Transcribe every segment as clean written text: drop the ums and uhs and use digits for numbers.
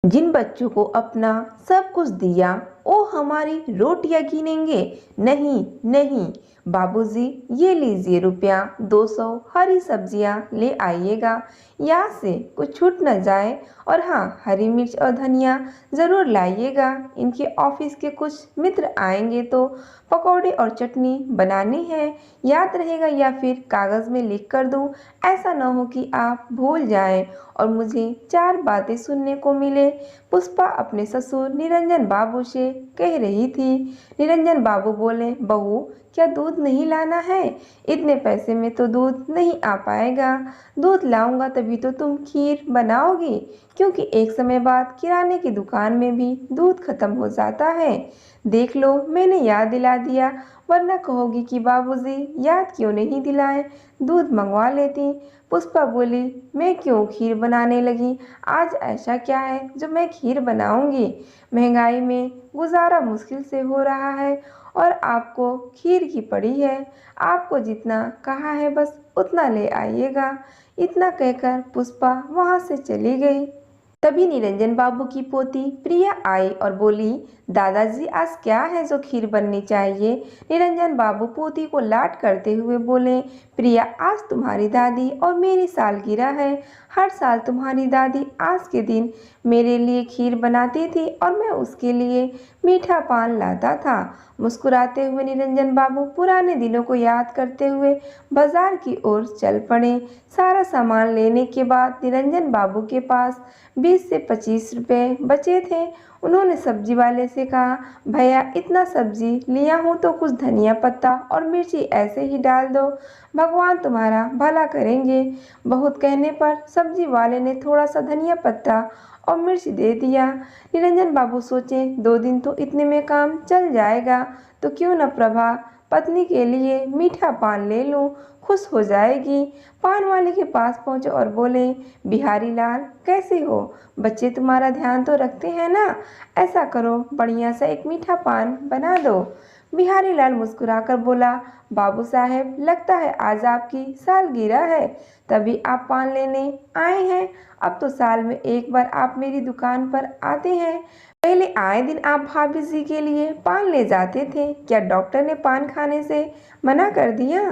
जिन बच्चों को अपना सब कुछ दिया वो हमारी रोटियां गिनेंगे। नहीं नहीं बाबूजी, ये लीजिए रुपया 200, हरी सब्जियां ले आइएगा, यहाँ से कुछ छूट न जाए। और हाँ, हरी मिर्च और धनिया ज़रूर लाइएगा, इनके ऑफिस के कुछ मित्र आएंगे तो पकौड़े और चटनी बनानी है। याद रहेगा या फिर कागज़ में लिख कर दूँ? ऐसा न हो कि आप भूल जाएं और मुझे चार बातें सुनने को मिले। पुष्पा अपने ससुर निरंजन बाबू से कह रही थी। निरंजन बाबू बोले, बहू क्या दूध नहीं लाना है? इतने पैसे में तो दूध नहीं आ पाएगा। दूध लाऊंगा तभी तो तुम खीर बनाओगी, क्योंकि एक समय बाद किराने की दुकान में भी दूध खत्म हो जाता है। देख लो, मैंने याद दिला दिया, वरना कहोगी कि बाबूजी याद क्यों नहीं दिलाए, दूध मंगवा लेती। पुष्पा बोली, मैं क्यों खीर बनाने लगी? आज ऐसा क्या है जो मैं खीर बनाऊंगी? महंगाई में गुजारा मुश्किल से हो रहा है और आपको खीर की पड़ी है। आपको जितना कहा है बस उतना ले आइएगा। इतना कहकर पुष्पा वहां से चली गई। तभी निरंजन बाबू की पोती प्रिया आई और बोली, दादाजी आज क्या है जो खीर बननी चाहिए? निरंजन बाबू पोती को लाड करते हुए बोले, प्रिया आज तुम्हारी दादी और मेरी सालगिरह है। हर साल तुम्हारी दादी आज के दिन मेरे लिए खीर बनाती थी और मैं उसके लिए मीठा पान लाता था। मुस्कुराते हुए निरंजन बाबू पुराने दिनों को याद करते हुए बाजार की ओर चल पड़े। सारा सामान लेने के बाद निरंजन बाबू के पास 20 से 25 रुपए बचे थे। उन्होंने सब्जी वाले से कहा, भैया इतना सब्जी लिया हूँ तो कुछ धनिया पत्ता और मिर्ची ऐसे ही डाल दो, भगवान तुम्हारा भला करेंगे। बहुत कहने पर सब्जी वाले ने थोड़ा सा धनिया पत्ता और मिर्च दे दिया। निरंजन बाबू सोचे, 2 दिन तो इतने में काम चल जाएगा, तो क्यों न प्रभा पत्नी के लिए मीठा पान ले लूं, खुश हो जाएगी। पान वाले के पास पहुंचे और बोले, बिहारी लाल कैसे हो? बच्चे तुम्हारा ध्यान तो रखते हैं ना? ऐसा करो, बढ़िया सा एक मीठा पान बना दो। बिहारी लाल मुस्कुराकर बोला, बाबू साहेब लगता है आज आपकी सालगिरह है, तभी आप पान लेने आए हैं। अब तो साल में एक बार आप मेरी दुकान पर आते हैं। पहले आए दिन आप भाभी जी के लिए पान ले जाते थे, क्या डॉक्टर ने पान खाने से मना कर दिया?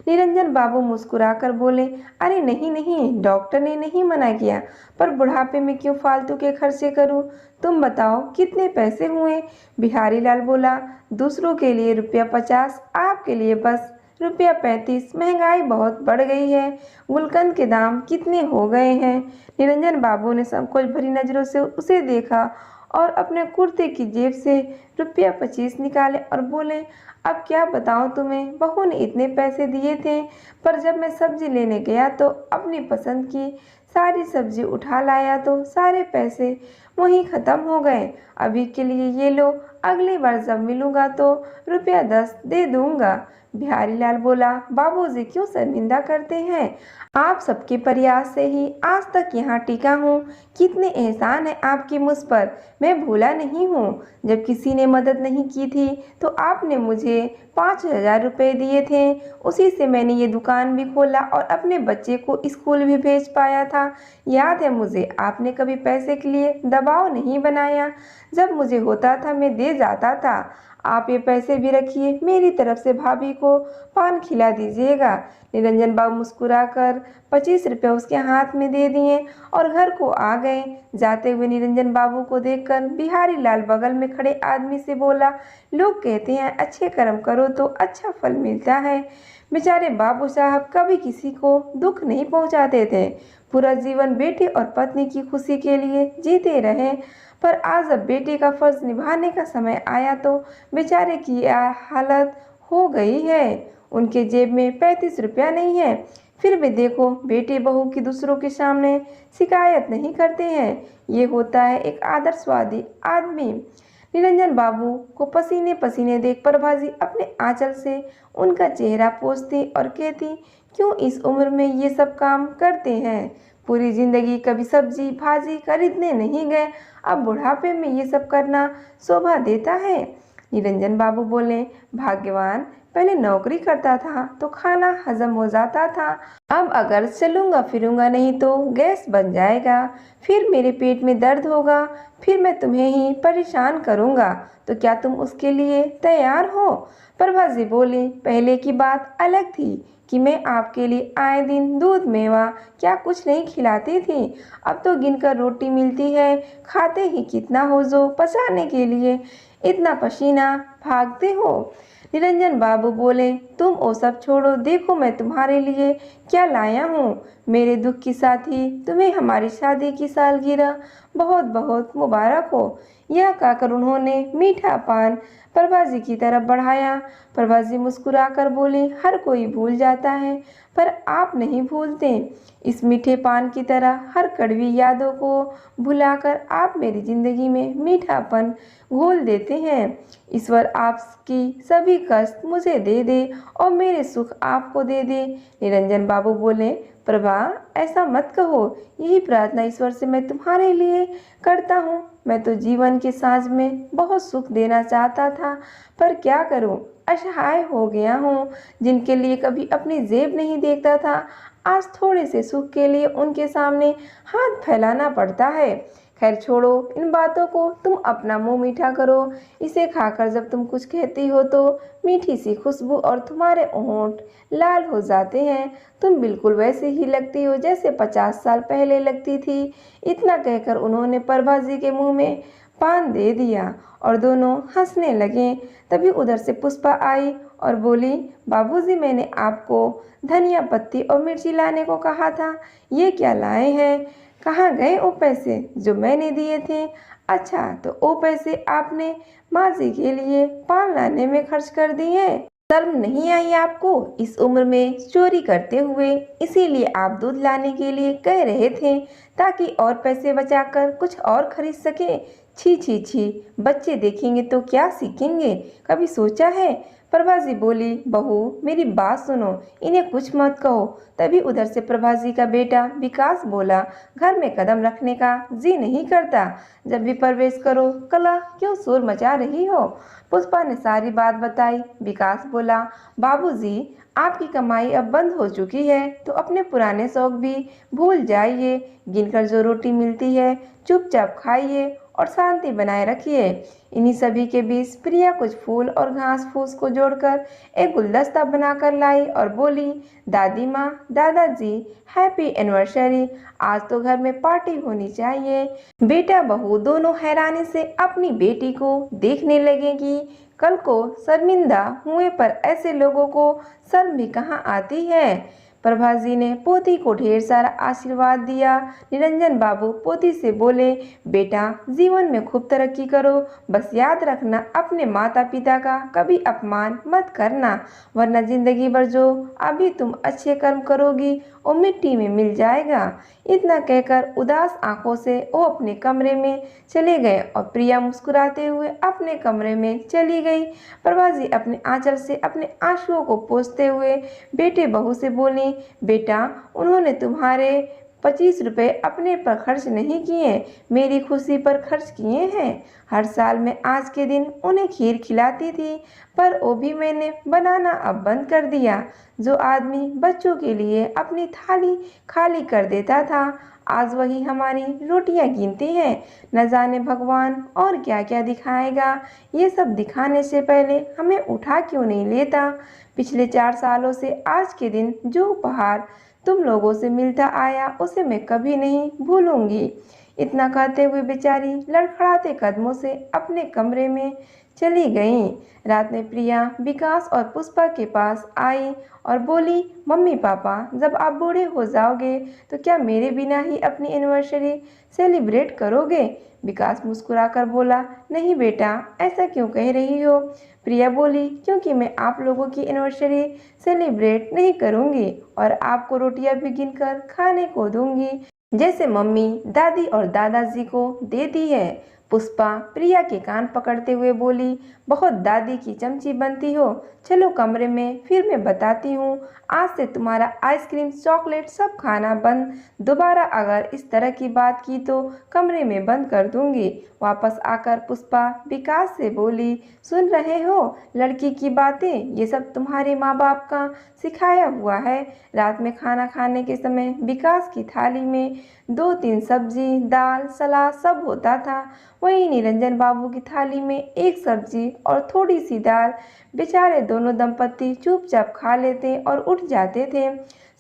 निरंजन बाबू मुस्कुराकर बोले, अरे नहीं नहीं, डॉक्टर ने नहीं मना किया, पर बुढ़ापे में क्यों फालतू के खर्चे करूं? तुम बताओ कितने पैसे हुए? बिहारी लाल बोला, दूसरों के लिए ₹50, आपके लिए बस ₹35। महंगाई बहुत बढ़ गई है, गुलकंद के दाम कितने हो गए हैं? निरंजन बाबू ने संकोच भरी नजरों से उसे देखा और अपने कुर्ते की जेब से ₹25 निकाले और बोले, अब क्या बताऊं तुम्हें, बहू ने इतने पैसे दिए थे, पर जब मैं सब्जी लेने गया तो अपनी पसंद की सारी सब्जी उठा लाया तो सारे पैसे वहीं खत्म हो गए। अभी के लिए ये लो, अगली बार जब मिलूंगा तो ₹10 दे दूंगा। बिहारी लाल बोला, बाबूजी क्यों शर्मिंदा करते हैं? आप सबके प्रयास से ही आज तक यहाँ टिका हूँ। कितने एहसान है आपके मुझ पर, मैं भूला नहीं हूँ। जब किसी ने मदद नहीं की थी तो आपने मुझे 5,000 रुपये दिए थे, उसी से मैंने ये दुकान भी खोला और अपने बच्चे को स्कूल भी भेज पाया था। याद है मुझे, आपने कभी पैसे के लिए दबाव नहीं बनाया। जब मुझे होता था मैं दे जाता था। आप ये पैसे भी रखिए, मेरी तरफ से भाभी को पान खिला दीजिएगा। निरंजन बाबू मुस्कुराकर 25 रुपये उसके हाथ में दे दिए और घर को आ गए। जाते हुए निरंजन बाबू को देखकर बिहारी लाल बगल में खड़े आदमी से बोला, लोग कहते हैं अच्छे कर्म करो तो अच्छा फल मिलता है। बेचारे बाबू साहब कभी किसी को दुख नहीं पहुंचाते थे, पूरा जीवन बेटे और पत्नी की खुशी के लिए जीते रहे। पर आज जब बेटे का फर्ज निभाने का समय आया तो बेचारे की हालत हो गई है। उनके जेब में 35 रुपया नहीं है, फिर भी देखो बेटे बहू की दूसरों के सामने शिकायत नहीं करते हैं। ये होता है एक आदर्शवादी आदमी। निरंजन बाबू को पसीने पसीने देख प्रभाजी अपने आंचल से उनका चेहरा पोंछती और कहती, क्यों इस उम्र में ये सब काम करते हैं? पूरी जिंदगी कभी सब्जी भाजी खरीदने नहीं गए, अब बुढ़ापे में ये सब करना शोभा देता है? निरंजन बाबू बोले, भाग्यवान पहले नौकरी करता था तो खाना हजम हो जाता था, अब अगर चलूंगा फिरूंगा नहीं तो गैस बन जाएगा, फिर मेरे पेट में दर्द होगा, फिर मैं तुम्हें ही परेशान करूंगा, तो क्या तुम उसके लिए तैयार हो? प्रभा जी बोली, पहले की बात अलग थी कि मैं आपके लिए आए दिन दूध मेवा क्या कुछ नहीं खिलाती थी, अब तो गिनकर रोटी मिलती है, खाते ही कितना हो जो पचाने के लिए इतना पसीना भागते हो। निरंजन बाबू बोले, तुम वो सब छोड़ो, देखो मैं तुम्हारे लिए क्या लाया हूँ। मेरे दुख की साथी, तुम्हें हमारी शादी की सालगिरह बहुत बहुत मुबारक हो। यह कहकर उन्होंने मीठा पान प्रभा जी की तरफ बढ़ाया। प्रभा जी मुस्कुराकर बोली, हर कोई भूल जाता है पर आप नहीं भूलते। इस मीठे पान की तरह हर कड़वी यादों को भुलाकर आप मेरी जिंदगी में मीठापन घोल देते हैं। ईश्वर आपकी सभी कष्ट मुझे दे दे और मेरे सुख आपको दे दे। निरंजन बाबू बोले, प्रभा ऐसा मत कहो, यही प्रार्थना ईश्वर से मैं तुम्हारे लिए करता हूँ। मैं तो जीवन के साँझ में बहुत सुख देना चाहता था, पर क्या करूँ, असहाय हो गया हूँ। जिनके लिए कभी अपनी जेब नहीं देखता था, आज थोड़े से सुख के लिए उनके सामने हाथ फैलाना पड़ता है। खैर छोड़ो इन बातों को, तुम अपना मुंह मीठा करो। इसे खाकर जब तुम कुछ कहती हो तो मीठी सी खुशबू और तुम्हारे होंठ लाल हो जाते हैं। तुम बिल्कुल वैसे ही लगती हो जैसे 50 साल पहले लगती थी। इतना कहकर उन्होंने प्रभा जी के मुंह में पान दे दिया और दोनों हंसने लगे। तभी उधर से पुष्पा आई और बोली, बाबूजी मैंने आपको धनिया पत्ती और मिर्ची लाने को कहा था, ये क्या लाए हैं? कहाँ गए वो पैसे जो मैंने दिए थे? अच्छा तो वो पैसे आपने माँ जी के लिए पान लाने में खर्च कर दिए। शर्म नहीं आई आपको इस उम्र में चोरी करते हुए? इसीलिए आप दूध लाने के लिए कह रहे थे ताकि और पैसे बचाकर कुछ और खरीद सके। छी छी छी, बच्चे देखेंगे तो क्या सीखेंगे, कभी सोचा है? प्रभा जी बोली, बहू मेरी बात सुनो, इन्हें कुछ मत कहो। तभी उधर से प्रभा जी का बेटा विकास बोला, घर में कदम रखने का जी नहीं करता, जब भी प्रवेश करो कला क्यों शोर मचा रही हो? पुष्पा ने सारी बात बताई। विकास बोला, बाबूजी आपकी कमाई अब बंद हो चुकी है तो अपने पुराने शौक भी भूल जाइए। गिनकर जो रोटी मिलती है चुपचाप खाइए और शांति बनाए रखिए। इन्हीं सभी के बीच प्रिया कुछ फूल और घास फूस को जोड़कर एक गुलदस्ता बनाकर लाई और बोली, दादी माँ, दादाजी, हैप्पी एनिवर्सरी, आज तो घर में पार्टी होनी चाहिए। बेटा बहू दोनों हैरानी से अपनी बेटी को देखने लगेगी। कल को शर्मिंदा हुए पर ऐसे लोगों को शर्म भी कहाँ आती है। प्रभा जी ने पोती को ढेर सारा आशीर्वाद दिया। निरंजन बाबू पोती से बोले, बेटा जीवन में खूब तरक्की करो, बस याद रखना अपने माता पिता का कभी अपमान मत करना, वरना जिंदगी भर जो अभी तुम अच्छे कर्म करोगी वो मिट्टी में मिल जाएगा। इतना कहकर उदास आंखों से वो अपने कमरे में चले गए और प्रिया मुस्कुराते हुए अपने कमरे में चली गई। प्रभा जी अपने आंचल से अपने आंसुओं को पोंछते हुए बेटे बहू से बोली, बेटा उन्होंने तुम्हारे 25 रुपए अपने पर खर्च नहीं किए, मेरी खुशी पर खर्च किए हैं। हर साल मैं आज के दिन उन्हें खीर खिलाती थी, पर वो भी मैंने बनाना अब बंद कर दिया। जो आदमी बच्चों के लिए अपनी थाली खाली कर देता था, आज वही हमारी रोटियां गिनती है। न जाने भगवान और क्या क्या दिखाएगा। ये सब दिखाने से पहले हमें उठा क्यों नहीं लेता? पिछले 4 सालों से आज के दिन जो उपहार तुम लोगों से मिलता आया उसे मैं कभी नहीं भूलूंगी। इतना कहते हुए बेचारी लड़खड़ाते कदमों से अपने कमरे में चली गईं। रात में प्रिया विकास और पुष्पा के पास आई और बोली, मम्मी पापा जब आप बूढ़े हो जाओगे तो क्या मेरे बिना ही अपनी एनिवर्सरी सेलिब्रेट करोगे? विकास मुस्कुराकर बोला, नहीं बेटा ऐसा क्यों कह रही हो? प्रिया बोली, क्योंकि मैं आप लोगों की एनिवर्सरी सेलिब्रेट नहीं करूंगी और आपको रोटियां भी गिनकर खाने को दूंगी, जैसे मम्मी दादी और दादाजी को देती है। पुष्पा प्रिया के कान पकड़ते हुए बोली, बहुत दादी की चमची बनती हो। चलो कमरे में, फिर मैं बताती हूँ। आज से तुम्हारा आइसक्रीम चॉकलेट सब खाना बंद। दोबारा अगर इस तरह की बात की तो कमरे में बंद कर दूंगी। वापस आकर पुष्पा विकास से बोली, सुन रहे हो लड़की की बातें, ये सब तुम्हारे माँ बाप का सिखाया हुआ है। रात में खाना खाने के समय विकास की थाली में 2-3 सब्जी, दाल, सलाद सब होता था। वहीं निरंजन बाबू की थाली में एक सब्जी और थोड़ी सी दाल। बेचारे दोनों दंपति चुपचाप खा लेते और उठ जाते थे।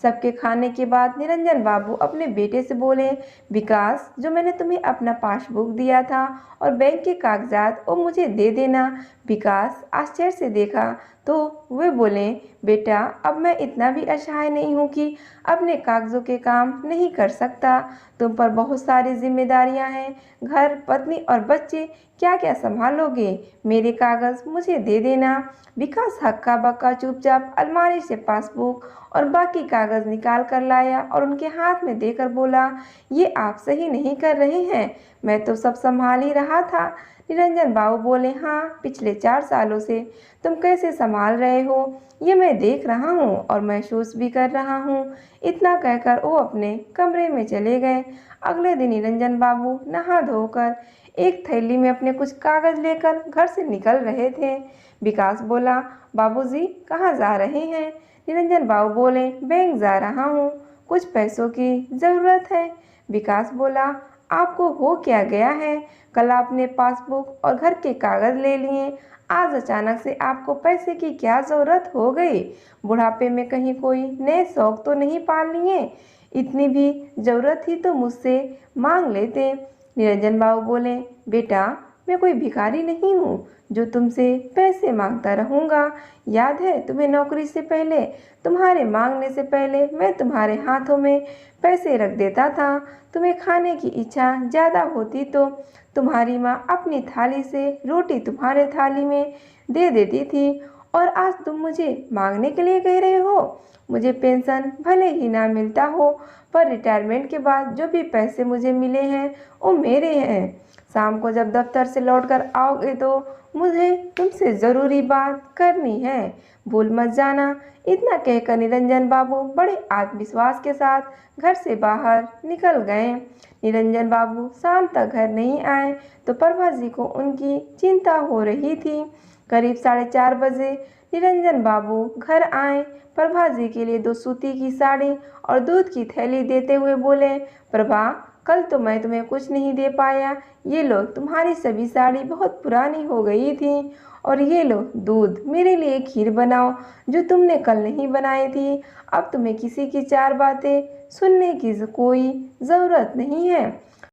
सबके खाने के बाद निरंजन बाबू अपने बेटे से बोले, विकास, जो मैंने तुम्हें अपना पासबुक दिया था और बैंक के कागजात वो मुझे दे देना। विकास आश्चर्य से देखा तो वे बोले, बेटा, अब मैं इतना भी असहाय नहीं हूँ कि अपने कागजों के काम नहीं कर सकता। तुम पर बहुत सारी जिम्मेदारियां हैं, घर, पत्नी और बच्चे, क्या क्या संभालोगे। मेरे कागज मुझे दे देना। विकास हक्का बक्का चुपचाप अलमारी से पासबुक और बाकी कागज निकाल कर लाया और उनके हाथ में देकर बोला, ये आप सही नहीं कर रहे हैं, मैं तो सब संभाल ही रहा था। निरंजन बाबू बोले, हाँ, पिछले 4 सालों से तुम कैसे संभाल रहे हो ये मैं देख रहा हूँ और महसूस भी कर रहा हूँ। इतना कहकर वो अपने कमरे में चले गए। अगले दिन निरंजन बाबू नहा धोकर एक थैली में अपने कुछ कागज लेकर घर से निकल रहे थे। विकास बोला, बाबूजी कहाँ जा रहे हैं। निरंजन बाबू बोले, बैंक जा रहा हूँ, कुछ पैसों की ज़रूरत है। विकास बोला, आपको हो क्या गया है। कल आपने पासबुक और घर के कागज ले लिए, आज अचानक से आपको पैसे की क्या ज़रूरत हो गई। बुढ़ापे में कहीं कोई नए शौक तो नहीं पाल लिए। इतनी भी ज़रूरत थी तो मुझसे मांग लेते। निरंजन बाबू बोले, बेटा, मैं कोई भिखारी नहीं हूँ जो तुमसे पैसे मांगता रहूँगा। याद है तुम्हें, नौकरी से पहले, तुम्हारे मांगने से पहले मैं तुम्हारे हाथों में पैसे रख देता था। तुम्हें खाने की इच्छा ज़्यादा होती तो तुम्हारी माँ अपनी थाली से रोटी तुम्हारे थाली में दे देती थी। और आज तुम मुझे मांगने के लिए कह रहे हो। मुझे पेंशन भले ही ना मिलता हो, पर रिटायरमेंट के बाद जो भी पैसे मुझे मिले हैं वो मेरे हैं। शाम को जब दफ्तर से लौटकर आओगे तो मुझे तुमसे ज़रूरी बात करनी है, भूल मत जाना। इतना कहकर निरंजन बाबू बड़े आत्मविश्वास के साथ घर से बाहर निकल गए। निरंजन बाबू शाम तक घर नहीं आए तो प्रभा जी को उनकी चिंता हो रही थी। करीब 4:30 बजे निरंजन बाबू घर आए। प्रभा जी के लिए 2 सूती की साड़ी और दूध की थैली देते हुए बोले, प्रभा, कल तो मैं तुम्हें कुछ नहीं दे पाया। ये लो, तुम्हारी सभी साड़ी बहुत पुरानी हो गई थी। और ये लो दूध, मेरे लिए खीर बनाओ जो तुमने कल नहीं बनाई थी। अब तुम्हें किसी की 4 बातें सुनने की कोई ज़रूरत नहीं है।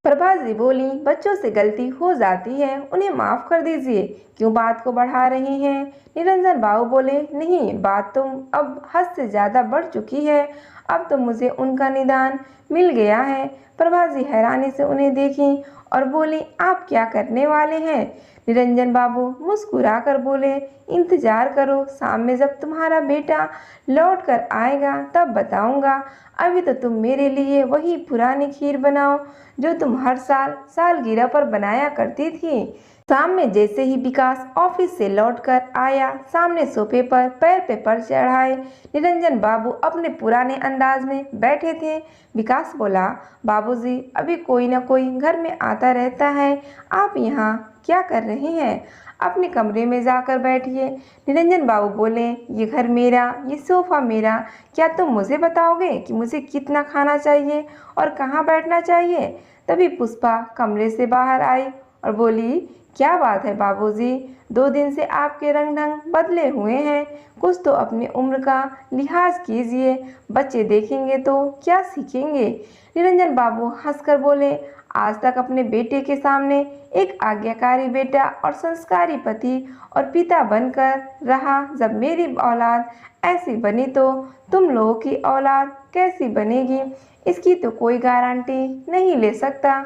प्रभा जी बोली, बच्चों से गलती हो जाती है, उन्हें माफ़ कर दीजिए, क्यों बात को बढ़ा रही हैं। निरंजन बाबू बोले, नहीं, बात तो अब हद से ज़्यादा बढ़ चुकी है। अब तो मुझे उनका निदान मिल गया है। प्रभा जी हैरानी से उन्हें देखी और बोली, आप क्या करने वाले हैं। निरंजन बाबू मुस्कुरा कर बोले, इंतजार करो, शाम में जब तुम्हारा बेटा लौट कर आएगा तब बताऊंगा। अभी तो तुम मेरे लिए वही पुरानी खीर बनाओ जो तुम हर साल सालगिरह पर बनाया करती थी। शाम में जैसे ही विकास ऑफिस से लौटकर आया, सामने सोफे पर पैर पे पर चढ़ाए निरंजन बाबू अपने पुराने अंदाज में बैठे थे। विकास बोला, बाबूजी, अभी कोई ना कोई घर में आता रहता है, आप यहाँ क्या कर रहे हैं। अपने कमरे में जाकर बैठिए। निरंजन बाबू बोले, ये घर मेरा, ये सोफा मेरा, क्या तुम मुझे बताओगे कि मुझे कितना खाना चाहिए और कहाँ बैठना चाहिए। तभी पुष्पा कमरे से बाहर आई और बोली, क्या बात है बाबूजी, 2 दिन से आपके रंग ढंग बदले हुए हैं। कुछ तो अपनी उम्र का लिहाज कीजिए, बच्चे देखेंगे तो क्या सीखेंगे। निरंजन बाबू हंसकर बोले, आज तक अपने बेटे के सामने एक आज्ञाकारी बेटा और संस्कारी पति और पिता बनकर रहा। जब मेरी औलाद ऐसी बनी तो तुम लोगों की औलाद कैसी बनेगी, इसकी तो कोई गारंटी नहीं ले सकता।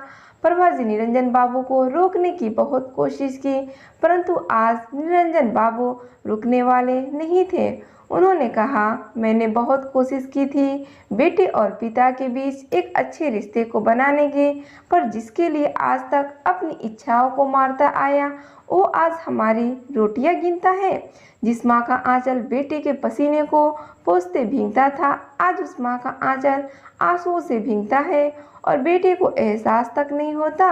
प्रभा जी निरंजन बाबू को रोकने की बहुत कोशिश की, परंतु आज निरंजन बाबू रुकने वाले नहीं थे। उन्होंने कहा, मैंने बहुत कोशिश की थी बेटे और पिता के बीच एक अच्छे रिश्ते को बनाने की, पर जिसके लिए आज तक अपनी इच्छाओं को मारता आया वो आज हमारी रोटियां गिनता है। जिस माँ का आंचल बेटे के पसीने को पोंछते भीगता था, आज उस माँ का आंचल आंसुओं से भीगता है और बेटे को एहसास तक नहीं होता।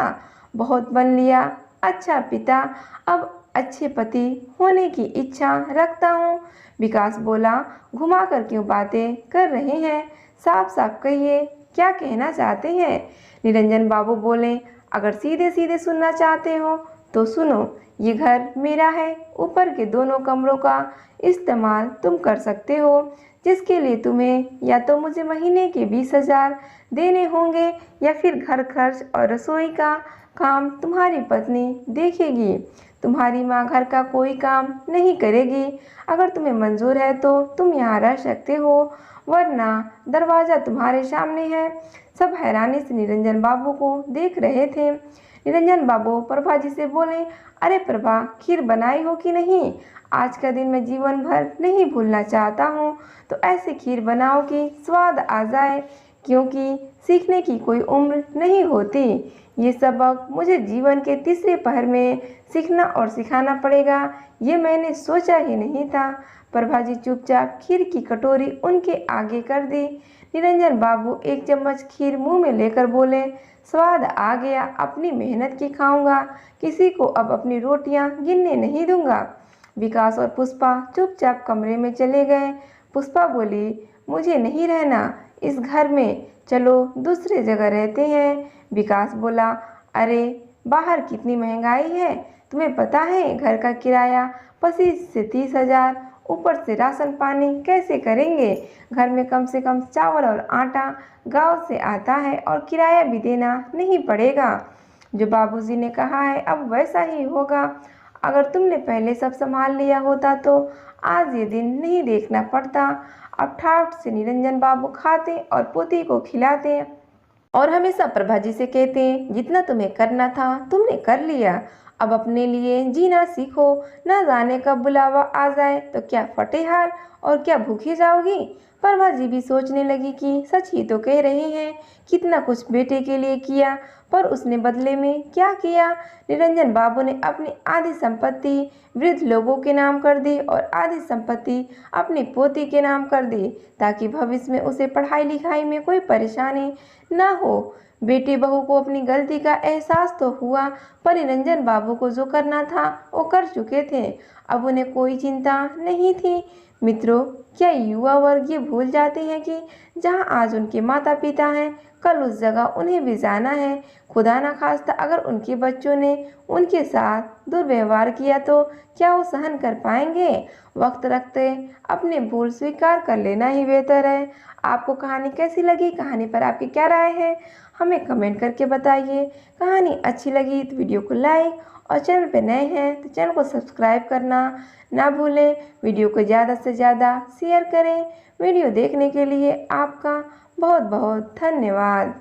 बहुत बन लिया अच्छा पिता, अब अच्छे पति होने की इच्छा रखता हूँ। विकास बोला, घुमा कर क्यों बातें कर रहे हैं, साफ साफ कहिए क्या कहना चाहते हैं। निरंजन बाबू बोले, अगर सीधे सीधे सुनना चाहते हो तो सुनो, ये घर मेरा है। ऊपर के दोनों कमरों का इस्तेमाल तुम कर सकते हो, जिसके लिए तुम्हें या तो मुझे महीने के 20,000 देने होंगे या फिर घर खर्च और रसोई का काम तुम्हारी पत्नी देखेगी। तुम्हारी माँ घर का कोई काम नहीं करेगी। अगर तुम्हें मंजूर है तो तुम यहाँ रह सकते हो, वरना दरवाज़ा तुम्हारे सामने है। सब हैरानी से निरंजन बाबू को देख रहे थे। निरंजन बाबू प्रभा जी से बोले, अरे प्रभा, खीर बनाई हो कि नहीं? आज का दिन मैं जीवन भर नहीं भूलना चाहता हूँ, तो ऐसी खीर बनाओ कि स्वाद आ जाए, क्योंकि सीखने की कोई उम्र नहीं होती। ये सबक मुझे जीवन के तीसरे पहर में सीखना और सिखाना पड़ेगा, ये मैंने सोचा ही नहीं था। प्रभा जी चुपचाप खीर की कटोरी उनके आगे कर दी। निरंजन बाबू एक चम्मच खीर मुंह में लेकर बोले, स्वाद आ गया, अपनी मेहनत की खाऊंगा, किसी को अब अपनी रोटियां गिनने नहीं दूंगा। विकास और पुष्पा चुपचाप कमरे में चले गए। पुष्पा बोली, मुझे नहीं रहना इस घर में, चलो दूसरे जगह रहते हैं। विकास बोला, अरे बाहर कितनी महंगाई है, तुम्हें पता है घर का किराया 25 से 30,000, ऊपर से राशन पानी कैसे करेंगे। घर में कम से कम चावल और आटा गांव से आता है और किराया भी देना नहीं पड़ेगा। जो बाबूजी ने कहा है अब वैसा ही होगा। अगर तुमने पहले सब संभाल लिया होता तो आज ये दिन नहीं देखना पड़ता। अब ठाठ से निरंजन बाबू खाते और पोती को खिलाते और हमेशा प्रभा जी से कहते, जितना तुम्हें करना था तुमने कर लिया, अब अपने लिए जीना सीखो। ना जाने कब बुलावा आ जाए तो क्या फटेहार और क्या भूखी जाओगी। प्रभा जी भी सोचने लगी कि सच ही तो कह रहे हैं, कितना कुछ बेटे के लिए किया, पर उसने बदले में क्या किया। निरंजन बाबू ने अपनी आधी संपत्ति वृद्ध लोगों के नाम कर दी और आधी संपत्ति अपनी पोती के नाम कर दी, ताकि भविष्य में उसे पढ़ाई लिखाई में कोई परेशानी ना हो। बेटी बहू को अपनी गलती का एहसास तो हुआ, पर निरंजन बाबू को जो करना था वो कर चुके थे। अब उन्हें कोई चिंता नहीं थी। मित्रों, क्या युवा वर्ग ये भूल जाते हैं कि जहां आज उनके माता पिता हैं, कल उस जगह उन्हें भी जाना है। खुदा ना खास्ता अगर उनके बच्चों ने उनके साथ दुर्व्यवहार किया तो क्या वो सहन कर पाएंगे। वक्त रखते अपने भूल स्वीकार कर लेना ही बेहतर है। आपको कहानी कैसी लगी? कहानी पर आपकी क्या राय है? हमें कमेंट करके बताइए। कहानी अच्छी लगी तो वीडियो को लाइक और चैनल पर नए हैं तो चैनल को सब्सक्राइब करना ना भूलें। वीडियो को ज़्यादा से ज़्यादा शेयर करें। वीडियो देखने के लिए आपका बहुत बहुत धन्यवाद।